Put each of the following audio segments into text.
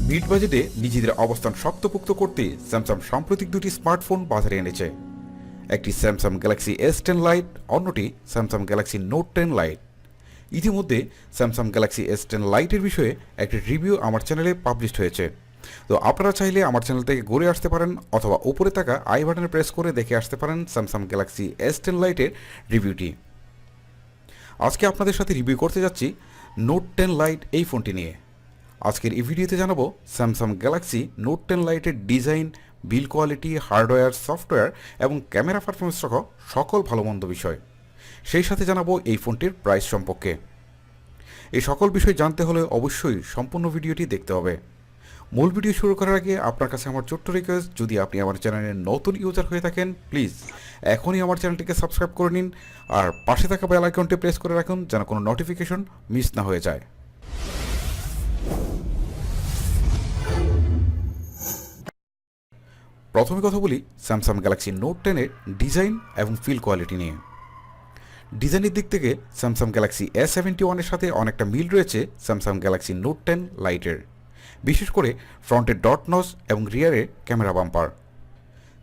Mid বাজেটে নিজেদের অবস্থান শক্তপোক্ত করতে স্যামসাং সাম্প্রতিক দুটি স্মার্টফোন বাজারে এনেছে। একটি স্যামসাং গ্যালাক্সি S10 লাইট, অন্যটি স্যামসাং গ্যালাক্সি নোট 10 লাইট। ইতিমধ্যে স্যামসাং গ্যালাক্সি S10 লাইটের বিষয়ে একটি রিভিউ আমার চ্যানেলে পাবলিশ হয়েছে। তো আপনারা চাইলে আমার চ্যানেল থেকে ঘুরে আসতে পারেন অথবা উপরে থাকা আই বাটনে প্রেস করে দেখে আসতে পারেন স্যামসাং গ্যালাক্সি S10 লাইটের রিভিউটি। আজকে আপনাদের সাথে রিভিউ করতে যাচ্ছি নোট 10 লাইট এই ফোনটি নিয়ে। আজকের এই ভিডিওতে জানাবো স্যামসাং গ্যালাক্সি নোট 10 লাইটের ডিজাইন, বিল কোয়ালিটি, হার্ডওয়্যার, সফটওয়্যার এবং ক্যামেরা পারফরমেন্স সহ সকল ভালো মন্দ বিষয়। সেই সাথে জানাবো এই ফোনটির প্রাইস সম্পর্কে। এই সকল বিষয় জানতে হলে অবশ্যই সম্পূর্ণ ভিডিওটি দেখতে হবে। মূল ভিডিও শুরু করার আগে আপনার কাছে আমার ছোট্ট রিকোয়েস্ট, যদি আপনি আমার চ্যানেলের নতুন ইউজার হয়ে থাকেন প্লিজ এখনই আমার চ্যানেলটিকে সাবস্ক্রাইব করে নিন আর পাশে থাকা বেল আইকনটি প্রেস করে রাখুন যেন কোনো নোটিফিকেশন মিস না হয়ে যায়। প্রথমে কথা বলি স্যামসাং গ্যালাক্সি নোট 10 এর ডিজাইন এবং ফিল কোয়ালিটি নিয়ে। ডিজাইনের দিক থেকে স্যামসাং গ্যালাক্সি S71 এর সাথে অনেকটা মিল রয়েছে স্যামসাং গ্যালাক্সি নোট 10 লাইটের, বিশেষ করে ফ্রন্টের ডট নচ এবং রিয়ারের camera bumper.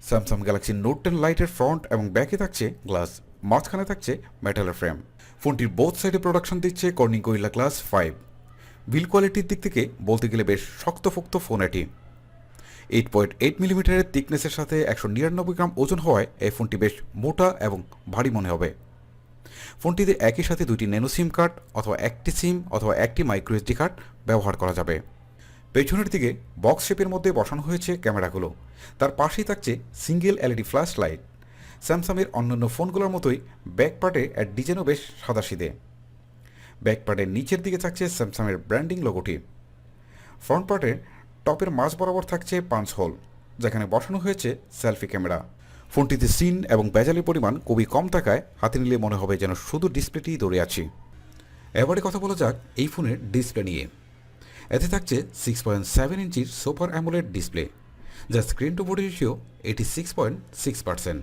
Samsung Galaxy Note 10 লাইটের ফ্রন্ট এবং ব্যাকে থাকছে গ্লাস, মাঝখানে থাকছে মেটালের ফ্রেম। ফোনটির বোথ সাইডে প্রোডাকশন দিচ্ছে কর্নিং গরিলা গ্লাস 5। বিল কোয়ালিটির দিক থেকে বলতে গেলে বেশ শক্তপোক্ত ফোন এটি। 8.8 মিলিমিটারের থিকনেসের সাথে 199 গ্রাম ওজন হওয়ায় এই ফোনটি বেশ মোটা এবং ভারী মনে হবে। ফোনটিতে একই সাথে দুটি ন্যানো সিম কার্ড অথবা একটি সিম অথবা একটি মাইক্রো এসডি কার্ড ব্যবহার করা যাবে। পেছনের দিকে বক্স শেপের মধ্যে বসানো হয়েছে ক্যামেরাগুলো, তার পাশেই থাকছে সিঙ্গেল এলইডি ফ্ল্যাশ লাইট। স্যামসাংয়ের অন্যান্য ফোনগুলোর মতোই ব্যাক পার্টে এর ডিজাইনও বেশ সাদাসিধে। ব্যাক পার্টের নিচের দিকে থাকছে স্যামসাংয়ের ব্র্যান্ডিং লোগোটি। ফ্রন্ট পার্টের টপের মাঝ বরাবর থাকছে পাঞ্চ হোল, যেখানে বসানো হয়েছে সেলফি ক্যামেরা। ফোনটিতে সিন এবং বেজালের পরিমাণ খুবই কম থাকায় হাতে নিলে মনে হবে যেন শুধু ডিসপ্লেটি ধরে আছি। এবারে কথা বলা যাক এই ফোনের ডিসপ্লে নিয়ে। এতে থাকছে 6.7 ইঞ্চির সুপার অ্যামোলেড ডিসপ্লে, যার স্ক্রিন টু বডি রেশিও 86.6%।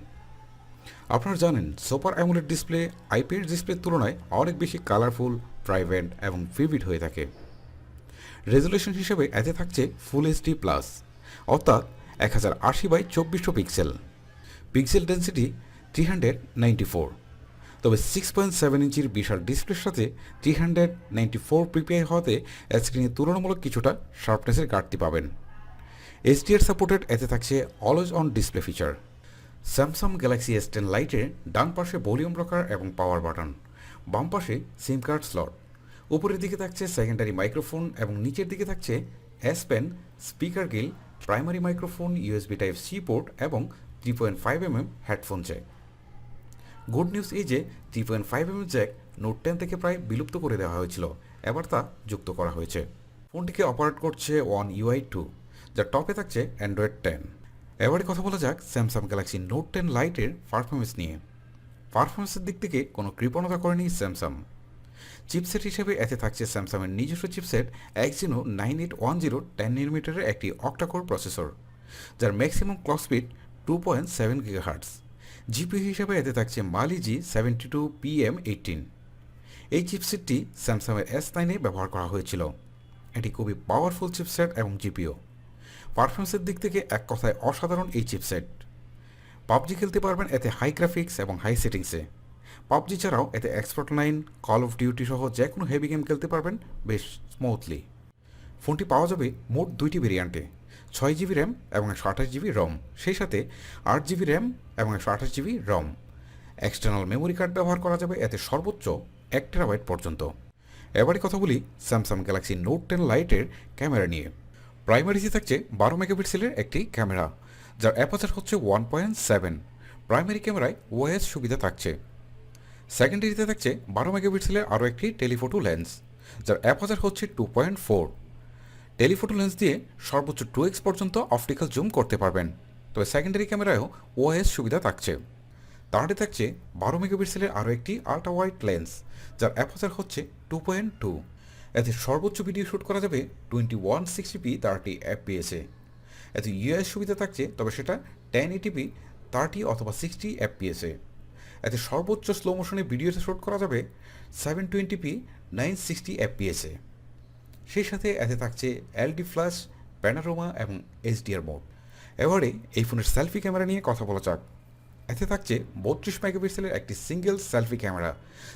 আপনারা জানেন সুপার অ্যামোলেড ডিসপ্লে আইপিএস ডিসপ্লের তুলনায় অনেক বেশি কালারফুল, প্রাইভেট এবং ভিভিড হয়ে থাকে। রেজুলেশন হিসেবে এতে থাকছে ফুল এইচডি প্লাস, অর্থাৎ 1080x2400 পিক্সেল। Pixel density 394। তবে 6.7 ইঞ্চির বিশাল ডিসপ্লের সাথে 394 পিপিআই হওয়াতে স্ক্রিনে তুলনামূলক কিছুটা শার্পনেসের ঘাটতি পাবেন। এইচডিআর সাপোর্টেড এতে থাকছে always on display feature. Samsung Galaxy S10 লাইটের ডান পাশে ভলিউম রকার এবং পাওয়ার বাটন, বাম পাশে সিম কার্ড স্লট। উপরের দিকে থাকছে সেকেন্ডারি মাইক্রোফোন এবং নিচের দিকে থাকছে S pen, speaker grill, primary microphone, USB type C port এবং 3.5mm headphone Jack. Good news এই যে 3.5mm জ্যাক নোট 10 থেকে প্রায় বিলুপ্ত করে দেওয়া হয়েছিল, এবার তা যুক্ত করা হয়েছে। ফোনটিকে অপারেট করছে One UI 2, যার টপে থাকছে অ্যান্ড্রয়েড 10। এবারে কথা বলা যাক স্যামসাং গ্যালাক্সি নোট 10 লাইটের পারফরমেন্স নিয়ে। পারফরমেন্সের দিক থেকে কোনো কৃপণতা করেনি স্যামসাং। চিপসেট হিসেবে এতে থাকছে স্যামসাংয়ের নিজস্ব চিপসেট Exynos 9810 10nm একটি অক্টাকোর প্রসেসর, যার maximum clock speed 2.7 GHz। GPU হিসেবে এতে থাকছে Mali G72PM18। এই চিপসেটটি স্যামসাংয়ের S9 ব্যবহার করা হয়েছিল। এটি খুবই পাওয়ারফুল চিপসেট এবং জিপিইউ। পারফরমেন্সের দিক থেকে এক কথায় অসাধারণ এই চিপসেট। পাবজি খেলতে পারবেন এতে হাই গ্রাফিক্স এবং হাই সেটিংসে। পাবজি ছাড়াও এতে expert line, call of duty সহ যে কোনো হেভি গেম খেলতে পারবেন বেশ স্মুথলি। ফোনটি পাওয়া যাবে মোট 2টি ভেরিয়েন্টে, 6GB র্যাম এবং 128GB রম, সেই সাথে 8GB র্যাম এবং 128GB রম। এক্সটার্নাল মেমোরি কার্ড ব্যবহার করা যাবে এতে সর্বোচ্চ 1TB পর্যন্ত। এবারে কথা বলি স্যামসাং গ্যালাক্সি নোট 10 লাইটের ক্যামেরা নিয়ে। প্রাইমারিতে থাকছে 12 মেগাপিক্সেলের একটি ক্যামেরা, যার অ্যাপারচার হচ্ছে 1.7। প্রাইমারি ক্যামেরায় ওএস সুবিধা থাকছে। সেকেন্ডারিতে থাকছে 12 মেগাপিক্সেলের আরও একটি টেলিফোটো লেন্স, যার অ্যাপারচার হচ্ছে 2.4। টেলিফোটো লেন্স দিয়ে সর্বোচ্চ 2x পর্যন্ত অপটিক্যাল জুম করতে পারবেন, তবে সেকেন্ডারি ক্যামেরায়ও ওএস সুবিধা থাকছে। তারপরে থাকছে 12 মেগাপিক্সেলের আরও একটি আল্ট্রা ওয়াইড লেন্স, যার অ্যাপারচার হচ্ছে 2.2। এতে সর্বোচ্চ ভিডিও শ্যুট করা যাবে 2160p 30 fps-এ। এতে ইউএস সুবিধা থাকছে, তবে সেটা 1080p 30 অথবা 60 এফপিএসে। এতে সর্বোচ্চ স্লো মোশনে ভিডিওতে শ্যুট করা যাবে 720p 960 এফপিএসে। সেই সাথে এতে থাকছে এলডি ফ্ল্যাশ, প্যানোরামা এবং এইচডিআর মোড। এবারে এই ফোনের সেলফি ক্যামেরা নিয়ে কথা বলা যাক। এতে থাকছে 32 মেগাপিক্সেলের একটি সিঙ্গেল সেলফি ক্যামেরা,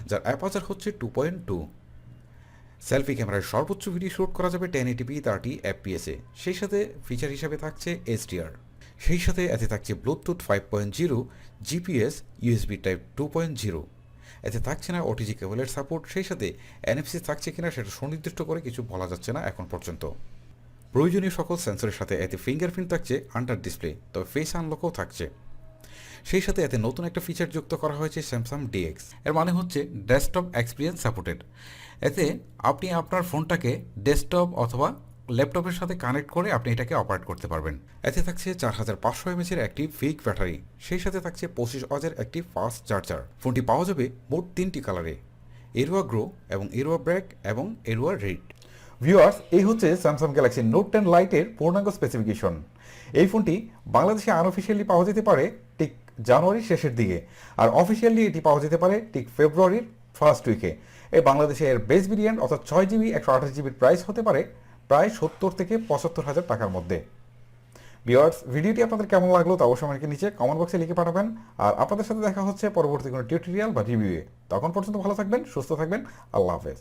যার অ্যাপারচার হচ্ছে 2.2। সেলফি ক্যামেরায় সর্বোচ্চ ভিডিও শ্যুট করা যাবে 1080p 30 এফপিএসে। সেই সাথে ফিচার হিসাবে থাকছে এইচডিআর। সেই সাথে এতে থাকছে ব্লুটুথ 5.0, জিপিএস, ইউএসবি টাইপ 2.0। এতে থাকছে না ওটিজি কেবলের সাপোর্ট। সেই সাথে এনএফসি থাকছে কিনা সেটা সুনির্দিষ্ট করে কিছু বলা যাচ্ছে না এখন পর্যন্ত। প্রয়োজনীয় সকল সেন্সরের সাথে এতে ফিঙ্গারপ্রিন্ট থাকছে আন্ডার ডিসপ্লে, তবে ফেস আনলকও থাকছে। সেই সাথে এতে নতুন একটা ফিচার যুক্ত করা হয়েছে স্যামসাং ডিএক্স। এর মানে হচ্ছে ডেস্কটপ এক্সপিরিয়েন্স সাপোর্টেড। এতে আপনি আপনার ফোনটাকে ডেস্কটপ অথবা ল্যাপটপের সাথে কানেক্ট করে আপনি এটাকে অপারেট করতে পারবেন। এতে থাকছে 4500 এমএচের একটি ফিক ব্যাটারি। সেই সাথে থাকছে 25 ওয়াটের একটি ফাস্ট চার্জার। ফোনটি পাওয়া যাবে মোট 3টি কালারে, এরোয়া গ্রো এবং এরোয়া ব্ল্যাক এবং এরোয়া রেড। ভিউয়ার্স, এই হচ্ছে স্যামসাং গ্যালাক্সি নোট 10 লাইটের পূর্ণাঙ্গ স্পেসিফিকেশন। এই ফোনটি বাংলাদেশে আনঅফিসিয়ালি পাওয়া যেতে পারে ঠিক জানুয়ারির শেষের দিকে, আর অফিসিয়ালি এটি পাওয়া যেতে পারে ঠিক ফেব্রুয়ারির ফার্স্ট উইকে। এই বাংলাদেশে এর বেস ভেরিয়েন্ট অর্থাৎ 6GB 128GB প্রাইস হতে পারে প্রায় 70 থেকে 75,000 টাকার মধ্যে। ভিউয়ার্স, ভিডিওটি আপনাদের কেমন লাগলো তা অবশ্যই আমাকে নিচে কমেন্ট বক্সে লিখে পাঠাবেন। আর আপনাদের সাথে দেখা হচ্ছে পরবর্তী কোনো টিউটোরিয়াল বা রিভিউয়ে। তখন পর্যন্ত ভালো থাকবেন, সুস্থ থাকবেন। আল্লাহ হাফেজ।